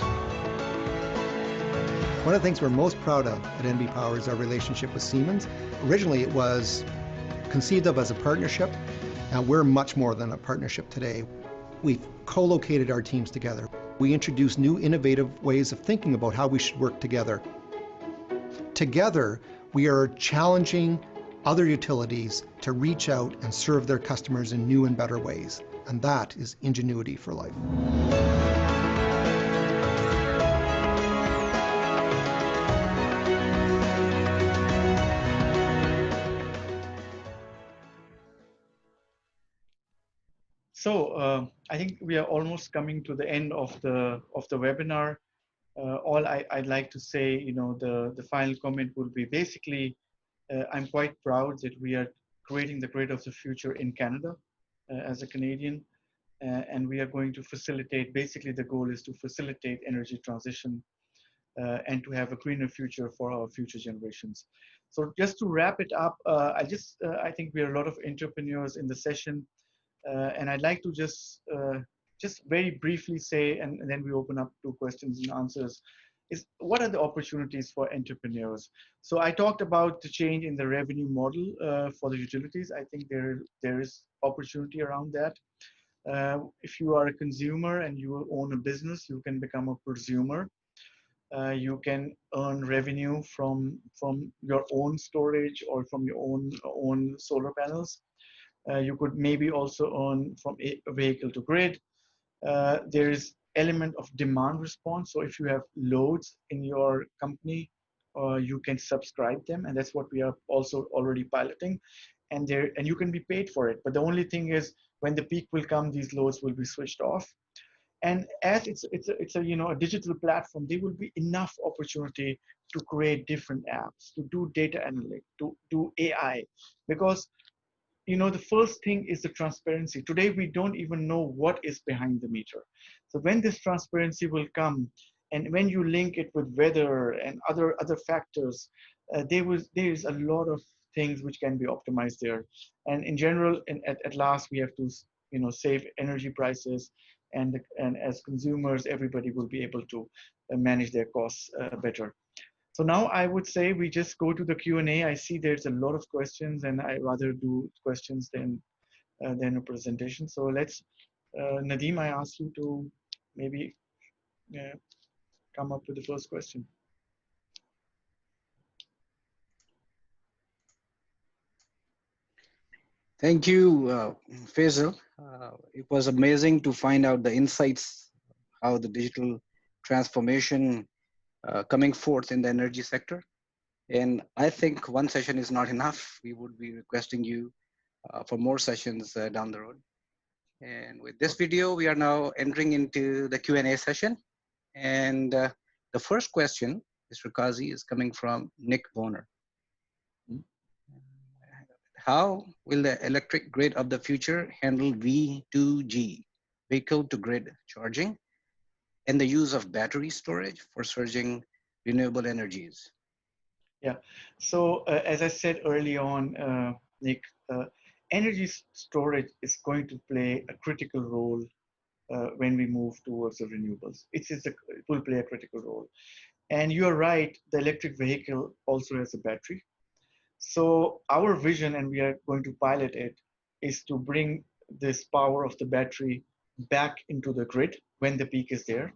One of the things we're most proud of at NB Power is our relationship with Siemens. Originally, it was conceived of as a partnership, and we're much more than a partnership today. We've co-located our teams together. We introduced new innovative ways of thinking about how we should work together. Together, we are challenging other utilities to reach out and serve their customers in new and better ways. And that is ingenuity for life. So I think we are almost coming to the end of the webinar. All I'd like to say, the final comment will be basically, I'm quite proud that we are creating the grid of the future in Canada as a Canadian, and we are going to facilitate, basically the goal is to facilitate energy transition and to have a greener future for our future generations. So just to wrap it up, I think we are a lot of entrepreneurs in the session, and I'd like to just very briefly say, and then we open up to questions and answers, is what are the opportunities for entrepreneurs? So I talked about the change in the revenue model for the utilities. I think there is opportunity around that. If you are a consumer and you own a business, you can become a prosumer. You can earn revenue from your own storage or from your own solar panels. You could maybe also earn from a vehicle to grid. There is element of demand response. So if you have loads in your company, you can subscribe them, and that's what we are also already piloting. And you can be paid for it. But the only thing is, when the peak will come, these loads will be switched off. And as it's a digital platform, there will be enough opportunity to create different apps, to do data analytics, to do AI, because the first thing is the transparency. Today, we don't even know what is behind the meter. So when this transparency will come, and when you link it with weather and other factors, there is a lot of things which can be optimized there. And in general, at last, we have to save energy prices, and as consumers, everybody will be able to manage their costs better. So now I would say we just go to the Q&A. I see there's a lot of questions, and I rather do questions than a presentation. So let's Nadeem, I ask you to maybe come up with the first question. Thank you, Faisal. It was amazing to find out the insights, how the digital transformation coming forth in the energy sector. And I think one session is not enough. We would be requesting you for more sessions down the road. And with this video, we are now entering into the Q&A session. And the first question, Mr. Kazi, is coming from Nick Bonner. How will the electric grid of the future handle V2G, vehicle to grid charging, and the use of battery storage for surging renewable energies? Yeah, so as I said early on, Nick, energy storage is going to play a critical role when we move towards the renewables. It will play a critical role. And you're right, the electric vehicle also has a battery. So our vision, and we are going to pilot it, is to bring this power of the battery back into the grid when the peak is there.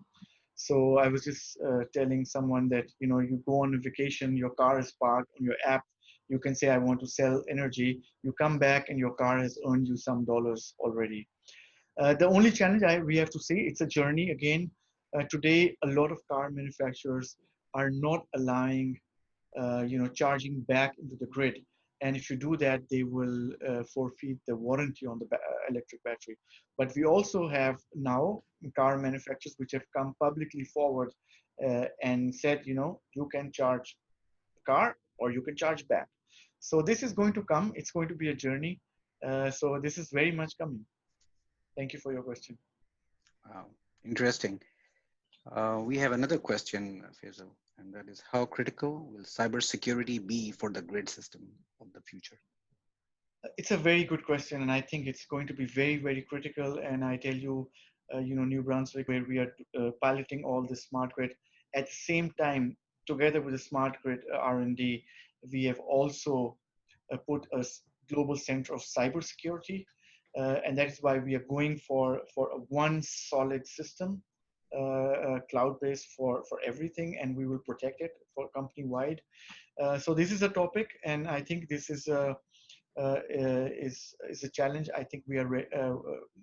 So I was just telling someone that, you know, you go on a vacation, your car is parked on your app, you can say, I want to sell energy. You come back and your car has earned you some dollars already. The only challenge we have to say, it's a journey again. Today, a lot of car manufacturers are not allowing charging back into the grid. And if you do that, they will forfeit the warranty on the electric battery. But we also have now car manufacturers which have come publicly forward and said, you know, you can charge the car or you can charge back. So this is going to come. It's going to be a journey. So this is very much coming. Thank you for your question. Wow, interesting. We have another question, Faisal, and that is how critical will cybersecurity be for the grid system of the future? It's a very good question, and I think it's going to be very, very critical. And I tell you, New Brunswick, where we are piloting all the smart grid, at the same time, together with the smart grid R&D, we have also put a global center of cybersecurity, and that is why we are going for a one solid system, cloud-based for everything, and we will protect it for company-wide. So this is a topic, and I think this is a is a challenge. I think we are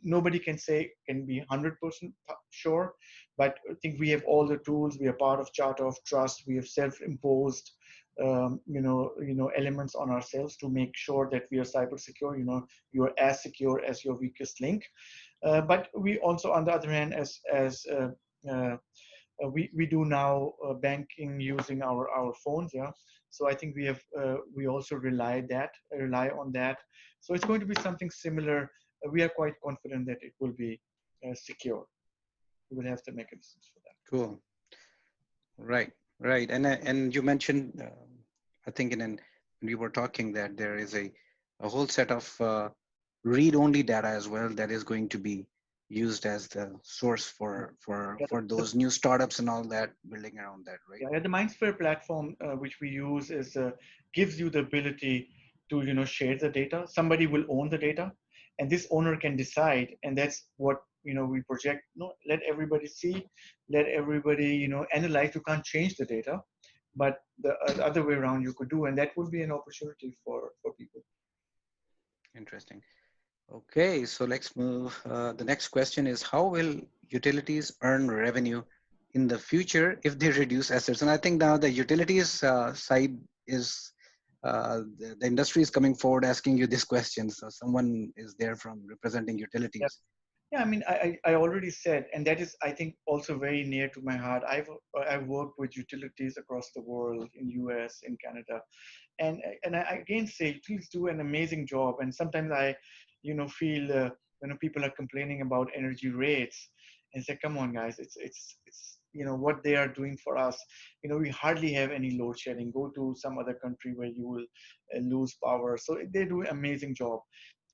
nobody can say can be 100% sure, but I think we have all the tools. We are part of Charter of Trust. We have self-imposed elements on ourselves to make sure that we are cyber secure. You are as secure as your weakest link. But we also, on the other hand, we do now banking using our phones. Yeah. So I think we also rely on that. So it's going to be something similar. We are quite confident that it will be secure. We will have the mechanisms for that. Cool. Right. And you mentioned, I think when we were talking, that there is a whole set of read-only data as well that is going to be used as the source for those new startups and all that, building around that, right? Yeah, the MindSphere platform, which we use, gives you the ability to share the data. Somebody will own the data, and this owner can decide, and that's what we project. Let everybody see, let everybody analyze. You can't change the data, but the other way around you could do, and that would be an opportunity for people. Interesting. Okay, so let's move. The next question is, how will utilities earn revenue in the future if they reduce assets? And I think now the utilities side is, the industry is coming forward asking you this question. So someone is there from representing utilities. Yeah, I mean, I already said, and that is, I think, also very near to my heart. I've worked with utilities across the world, in US, in Canada, and I again say, please do an amazing job. And sometimes I feel people are complaining about energy rates, and say, come on, guys, it's what they are doing for us. We hardly have any load shedding. Go to some other country where you will lose power. So they do an amazing job.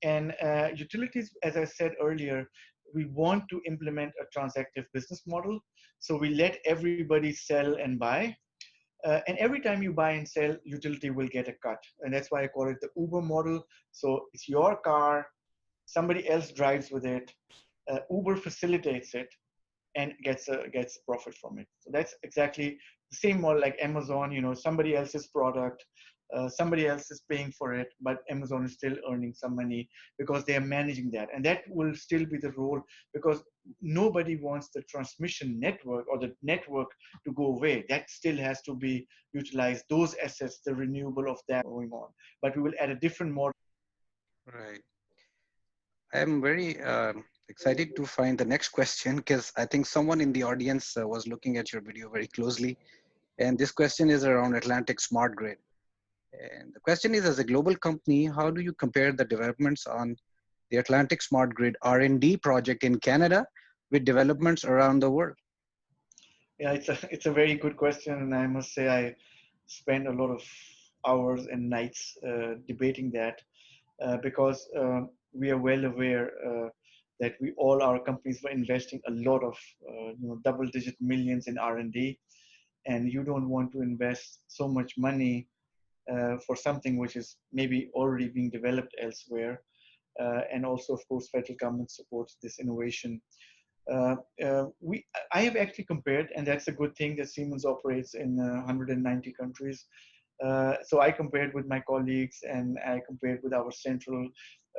And utilities, as I said earlier, we want to implement a transactive business model. So we let everybody sell and buy. And every time you buy and sell, utility will get a cut. And that's why I call it the Uber model. So it's your car, somebody else drives with it. Uber facilitates it and gets profit from it. So that's exactly the same model like Amazon. Somebody else's product, somebody else is paying for it, but Amazon is still earning some money because they are managing that, and that will still be the role, because nobody wants the transmission network or the network to go away. That still has to be utilized. Those assets, the renewable of that going on, but we will add a different model. Right. I am very excited to find the next question, because I think someone in the audience was looking at your video very closely. And this question is around Atlantic Smart Grid. And the question is, as a global company, how do you compare the developments on the Atlantic Smart Grid R&D project in Canada with developments around the world? Yeah, it's a very good question, and I must say I spend a lot of hours and nights debating that, because we are well aware that all our companies were investing a lot of double-digit millions in R&D, and you don't want to invest so much money for something which is maybe already being developed elsewhere. And also, of course, federal government supports this innovation. I have actually compared, and that's a good thing that Siemens operates in 190 countries. So I compared with my colleagues, and I compared with our central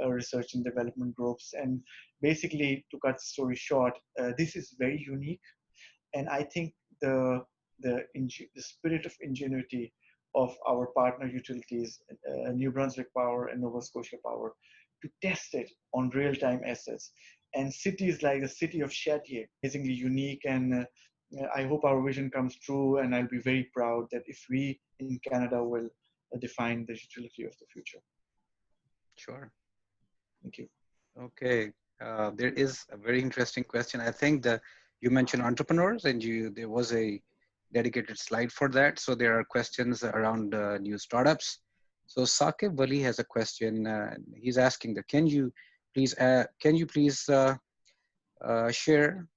research and development groups. And basically, to cut the story short, this is very unique. And I think the spirit of ingenuity of our partner utilities, New Brunswick Power and Nova Scotia Power, to test it on real-time assets. And cities like the city of Chatier, amazingly unique, and I hope our vision comes true, and I'll be very proud that if we in Canada will define the utility of the future. Sure. Thank you. Okay. There is a very interesting question. I think that you mentioned entrepreneurs, and there was a dedicated slide for that. So there are questions around new startups. So Saqib Wali has a question. He's asking that can you please share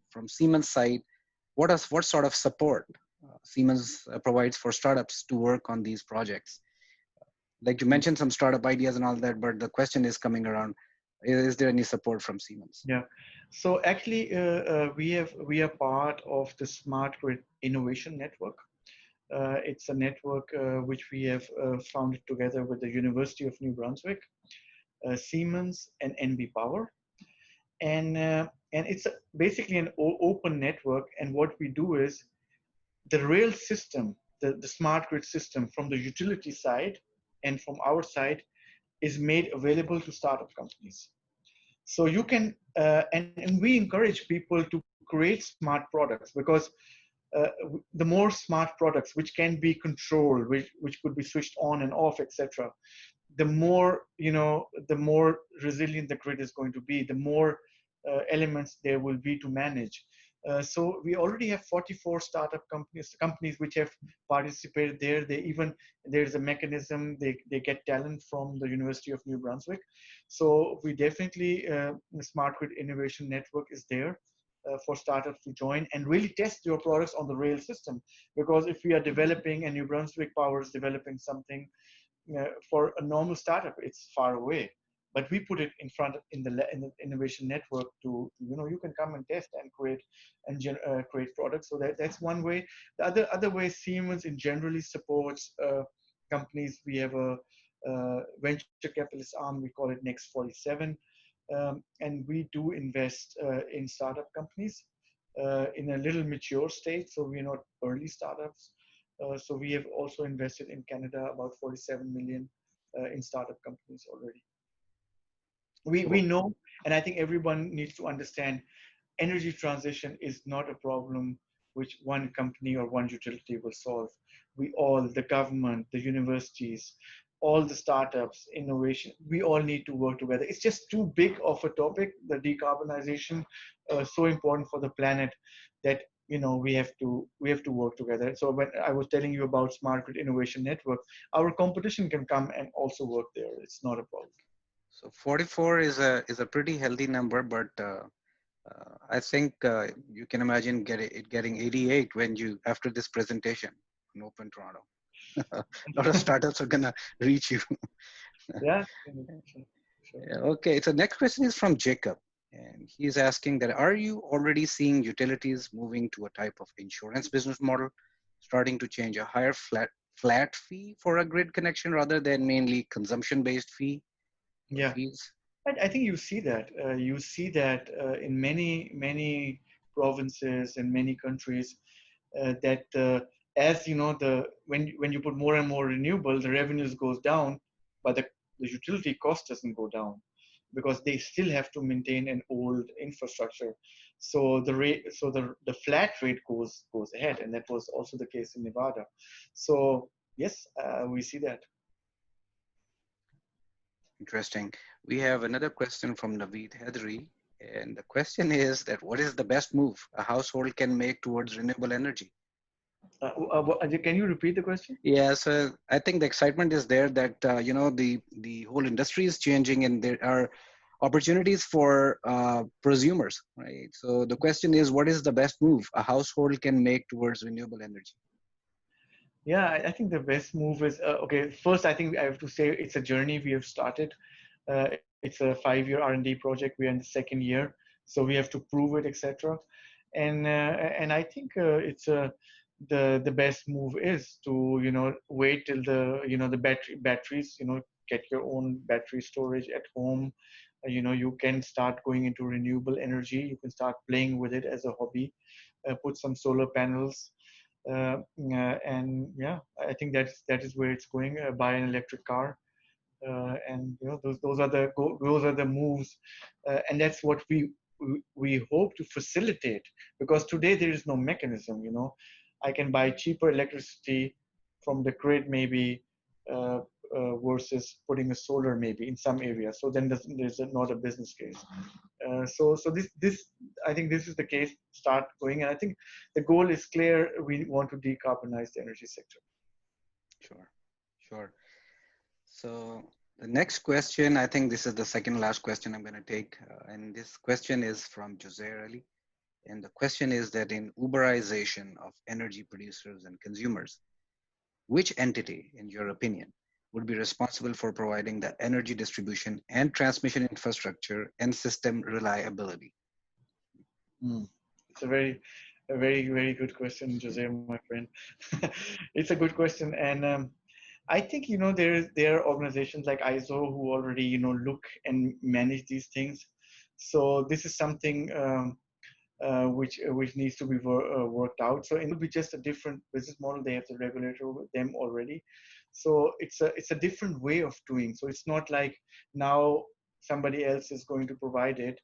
from Siemens side what sort of support Siemens provides for startups to work on these projects? Like you mentioned some startup ideas and all that, but the question is coming around: is there any support from Siemens? Yeah. So actually, we are part of the Smart Grid Innovation Network. It's a network which we have founded together with the University of New Brunswick, Siemens, and NB Power, and it's basically an open network. And what we do is the rail system, the smart grid system from the utility side and from our side is made available to startup companies. So you can, and we encourage people to create smart products, because the more smart products which can be controlled, which could be switched on and off, etc., the more the more resilient the grid is going to be, the more elements there will be to manage. So we already have 44 startup companies which have participated there. There's a mechanism, they get talent from the University of New Brunswick. So we definitely, the Smart Grid Innovation Network is there for startups to join and really test your products on the rail system. Because if we are developing, and New Brunswick Power is developing something for a normal startup, it's far away. But we put it in front in the innovation network to, you can come and test and create products. So that's one way. The other way, Siemens in generally supports companies. We have a venture capitalist arm. We call it Next 47, and we do invest in startup companies in a little mature state. So we're not early startups. So we have also invested in Canada about 47 million in startup companies already. We know, and I think everyone needs to understand, energy transition is not a problem which one company or one utility will solve. We all, the government, the universities, all the startups, innovation, we all need to work together. It's just too big of a topic, the decarbonization, so important for the planet, that we have to work together. So when I was telling you about Smart Grid Innovation Network, our competition can come and also work there. It's not a problem. So 44 is a pretty healthy number, but I think you can imagine getting 88 when after this presentation in Open Toronto. A lot of startups are gonna reach you. Yeah. Sure. Okay, so next question is from Jacob. And he is asking that, are you already seeing utilities moving to a type of insurance business model, starting to change a higher flat fee for a grid connection rather than mainly consumption-based fee or Yeah, fees? I think you see that. You see that in many provinces and many countries that as you know the when you put more and more renewable, the revenues goes down, but the utility cost doesn't go down because they still have to maintain an old infrastructure. So the flat rate goes ahead, and that was also the case in Nevada. So yes, we see that. Interesting. We have another question from Naveed Hedri. And the question is that what is the best move a household can make towards renewable energy? Can you repeat the question? Yeah, so I think the excitement is there that the whole industry is changing and there are opportunities for prosumers, right? So the question is, what is the best move a household can make towards renewable energy? Yeah, I think the best move is okay. First, I think I have to say it's a journey we have started. It's a 5-year R&D project. We are in the second year, so we have to prove it, etc. And I think the best move is to wait till the batteries get your own battery storage at home. You can start going into renewable energy. You can start playing with it as a hobby. Put some solar panels and yeah, I think that is where it's going. Buy an electric car, and those are the moves, and that's what we hope to facilitate, because today there is no mechanism. I can buy cheaper electricity from the grid maybe, uh, versus putting a solar maybe in some areas. So then there's not a business case. So this I think this is the case. Start going, and I think the goal is clear. We want to decarbonize the energy sector. Sure, sure. So the next question, I think this is the second last question I'm going to take. And this question is from Jose Ali. And the question is that in Uberization of energy producers and consumers, which entity, in your opinion, would be responsible for providing the energy distribution and transmission infrastructure and system reliability? It's a very good question, Jose, my friend. It's a good question, and I think there are organizations like ISO who already look and manage these things. So this is something which needs to be worked out. So it will be just a different business model. They have the regulator with them already. So it's a different way of doing. So it's not like now somebody else is going to provide it.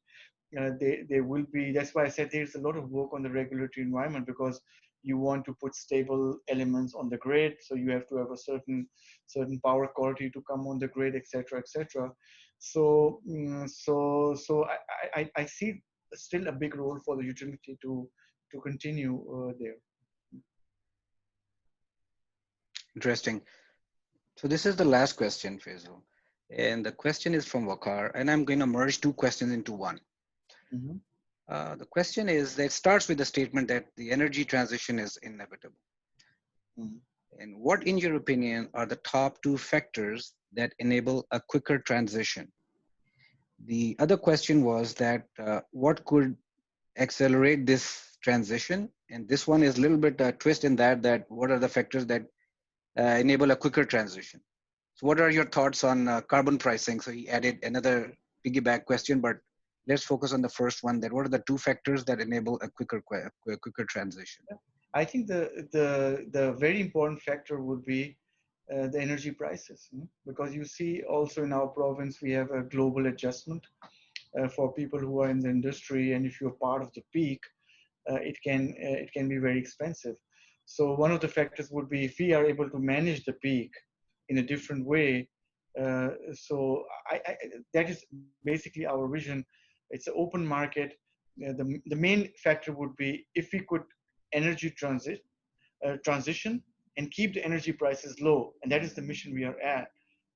They will be. That's why I said there's a lot of work on the regulatory environment, because you want to put stable elements on the grid. So you have to have a certain power quality to come on the grid, etc., etc. So I see still a big role for the utility to continue there. Interesting. So this is the last question, Faisal. And the question is from Wakar, and I'm going to merge two questions into one. Mm-hmm. The question is that it starts with the statement that the energy transition is inevitable. Mm-hmm. And what, in your opinion, are the top two factors that enable a quicker transition? The other question was that what could accelerate this transition? And this one is a little bit a twist in that what are the factors that enable a quicker transition? So what are your thoughts on carbon pricing? So he added another piggyback question, but let's focus on the first one. That what are the two factors that enable a quicker transition? I think the very important factor would be the energy prices, because you see also in our province we have a global adjustment for people who are in the industry, and if you're part of the peak, it can be very expensive. So one of the factors would be if we are able to manage the peak in a different way. So that is basically our vision. It's an open market. The main factor would be if we could energy transition and keep the energy prices low, and that is the mission we are at.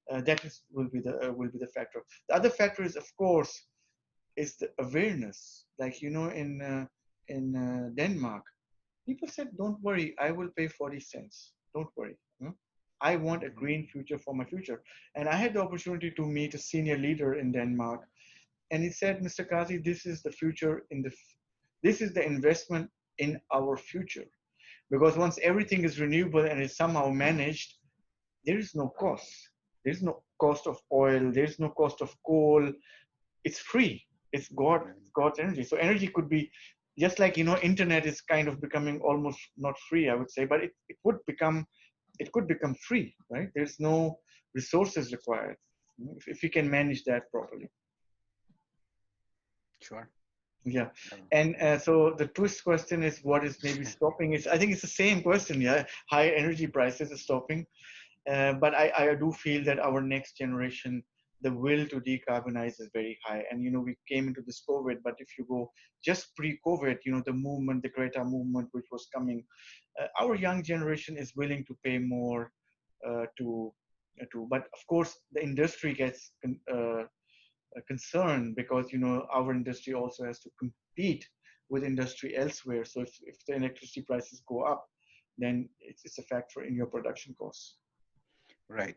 Will be the factor. The other factor is, of course, is the awareness. Like in Denmark, people said, "Don't worry, I will pay 40 cents. Don't worry. I want a green future for my future." And I had the opportunity to meet a senior leader in Denmark, And he said, Mr. Kazi, this is the future this is the investment in our future. Because once everything is renewable and is somehow managed, there is no cost. There's no cost of oil. There's no cost of coal. It's free. It's God's energy. So energy could be just like, internet is kind of becoming almost not free, I would say, but it could become free, right? There's no resources required if we can manage that properly. Sure. Yeah. And so the twist question is, what is maybe stopping it? I think it's the same question. Yeah. High energy prices are stopping. But I do feel that our next generation, the will to decarbonize is very high. And, we came into this COVID, but if you go just pre-COVID, the movement, the Greta movement, which was coming, our young generation is willing to pay more but of course the industry gets concerned because, our industry also has to compete with industry elsewhere. So if the electricity prices go up, then it's a factor in your production costs. Right.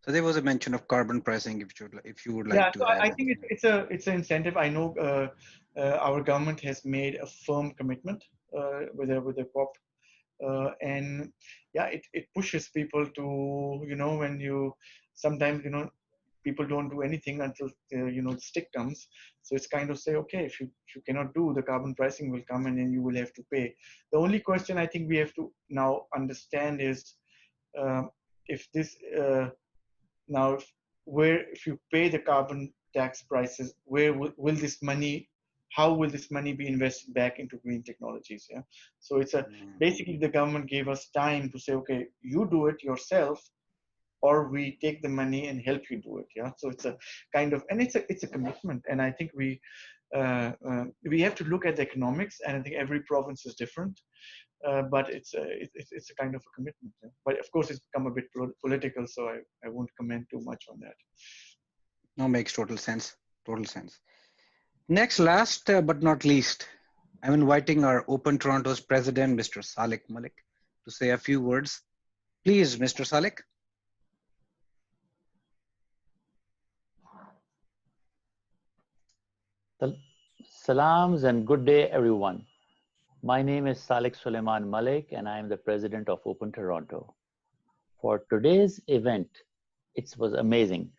So there was a mention of carbon pricing. If you would like to add. I think it's an incentive. I know our government has made a firm commitment with a COP, and yeah, it pushes people to, when you sometimes, people don't do anything until the stick comes. So it's kind of say, okay, if you cannot do, the carbon pricing will come and then you will have to pay. The only question I think we have to now understand is if this now if you pay the carbon tax prices, where will this money, how will this money be invested back into green technologies? Yeah. So it's basically the government gave us time to say, okay, you do it yourself, or we take the money and help you do it. Yeah. So it's a kind of, and it's a commitment. And I think we have to look at the economics, and I think every province is different. But it's a kind of a commitment. Yeah? But of course, it's become a bit political, so I won't comment too much on that. No, makes total sense. Total sense. Next, last but not least, I'm inviting our Open Toronto's president, Mr. Salik Malik, to say a few words. Please, Mr. Salik. Salams and good day, everyone. My name is Salik Suleiman Malik, and I am the president of Open Toronto. For today's event, it was amazing.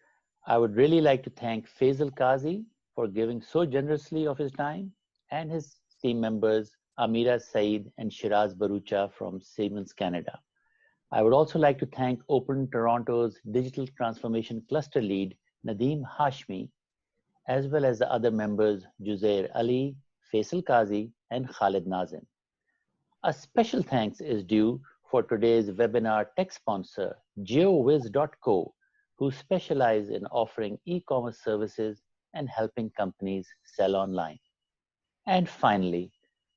I would really like to thank Faisal Kazi for giving so generously of his time, and his team members, Amira Saeed and Shiraz Barucha from Siemens, Canada. I would also like to thank Open Toronto's Digital Transformation Cluster Lead, Nadeem Hashmi, as well as the other members, Juzair Ali, Faisal Kazi, and Khalid Nazim. A special thanks is due for today's webinar tech sponsor, GeoWiz.co, who specialize in offering e-commerce services and helping companies sell online. And finally,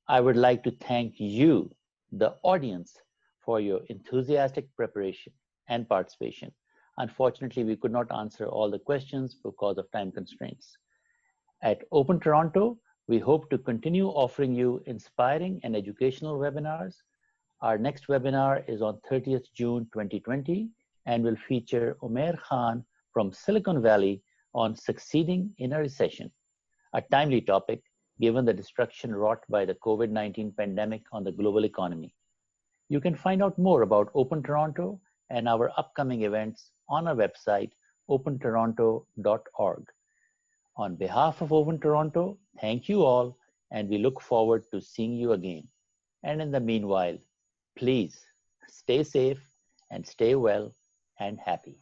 I would like to thank you, the audience, for your enthusiastic preparation and participation. Unfortunately, we could not answer all the questions because of time constraints. At Open Toronto, we hope to continue offering you inspiring and educational webinars. Our next webinar is on 30th June 2020 and will feature Umair Khan from Silicon Valley on succeeding in a recession, a timely topic given the destruction wrought by the COVID-19 pandemic on the global economy. You can find out more about Open Toronto and our upcoming events on our website, opentoronto.org. On behalf of Open Toronto, thank you all, and we look forward to seeing you again. And in the meanwhile, please stay safe and stay well and happy.